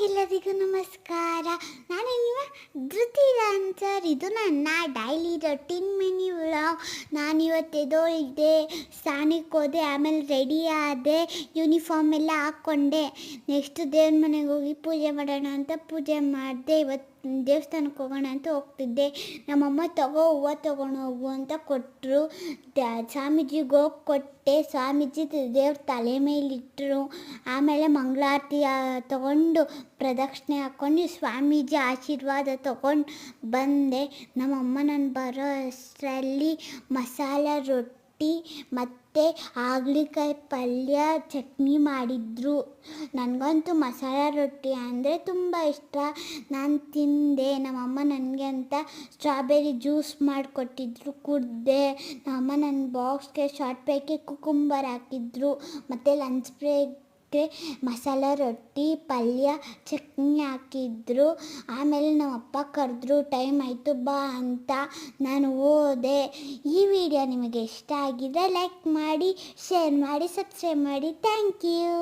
ಎಲ್ಲರಿಗೂ ನಮಸ್ಕಾರ. ನಾನು ನಿಮ್ಮ ಧೃತಿ ಡ್ಯಾನ್ಸರ್. ಇದು ನನ್ನ ಡೈಲಿ ರೊಟೀನ್ ಮಿನಿ ವ್ಲಾಗ್. ನಾನಿವತ್ತು ಎದ್ದೋಳಿದ್ದೆ, ಸ್ನಾನಕ್ಕೆ ಹೋದೆ, ಆಮೇಲೆ ರೆಡಿ ಆದೆ, ಯೂನಿಫಾರ್ಮ್ ಎಲ್ಲ ಹಾಕ್ಕೊಂಡೆ. ನೆಕ್ಸ್ಟ್ ದೇವ್ರ ಮನೆಗೆ ಹೋಗಿ ಪೂಜೆ ಮಾಡೋಣ ಅಂತ ಪೂಜೆ ಮಾಡಿದೆ. ಇವತ್ತು ದೇವಸ್ಥಾನಕ್ಕೆ ಹೋಗೋಣ ಅಂತ ಹೋಗ್ತಿದ್ದೆ. ನಮ್ಮಮ್ಮ ಹೂವು ತೊಗೊಂಡು ಹೋಗು ಅಂತ ಕೊಟ್ಟರು. ಸ್ವಾಮೀಜಿಗೆ ಹೋಗಿ ಕೊಟ್ಟೆ. ಸ್ವಾಮೀಜಿ ದೇವ್ರ ತಲೆ ಮೇಲಿಟ್ಟರು. ಆಮೇಲೆ ಮಂಗಳಾರತಿ ತಗೊಂಡು ಪ್ರದಕ್ಷಿಣೆ ಹಾಕ್ಕೊಂಡು ಸ್ವಾಮೀಜಿ ಆಶೀರ್ವಾದ ತಗೊಂಡು ಬಂದೆ. ನಮ್ಮಮ್ಮ ನಾನು ಬರೋ ಅಷ್ಟರಲ್ಲಿ ಮಸಾಲ ರೊಟ್ಟಿ ಮತ್ತು ಹಾಗಲಕಾಯಿ ಪಲ್ಯ ಚಟ್ನಿ ಮಾಡಿದ್ರು. ನನಗಂತೂ ಮಸಾಲ ರೊಟ್ಟಿ ಅಂದರೆ ತುಂಬ ಇಷ್ಟ. ನಾನು ತಿಂದೆ. ನಮ್ಮಮ್ಮ ನನಗೆ ಅಂತ ಸ್ಟ್ರಾಬೆರಿ ಜ್ಯೂಸ್ ಮಾಡಿಕೊಟ್ಟಿದ್ರು, ಕುಡಿದೆ. ನಮ್ಮಮ್ಮ ನನ್ನ ಬಾಕ್ಸ್ಗೆ ಶಾರ್ಟ್ ಪ್ಯಾಕಿಗೆ ಕುಕುಂಬರ್ ಹಾಕಿದ್ರು. ಮತ್ತು ಲಂಚ್ ಬ್ರೇಕ್ಗೆ ಮಸಾಲ ರೊಟ್ಟಿ ಪಲ್ಯ ಚಟ್ನಿ ಹಾಕಿದ್ರು. ಆಮೇಲೆ ನಮ್ಮಪ್ಪ ಕರೆದ್ರು, ಟೈಮ್ ಆಯಿತು ಬಾ ಅಂತ. ನಾನು ಹೋದೆ. ಈ ವಿಡಿಯೋ ನಿಮಗೆ ಇಷ್ಟ ಆಗಿದ್ರೆ ಲೈಕ್ ಮಾಡಿ, ಶೇರ್ ಮಾಡಿ, ಸಬ್ಸ್ಕ್ರೈಬ್ ಮಾಡಿ. Thank you.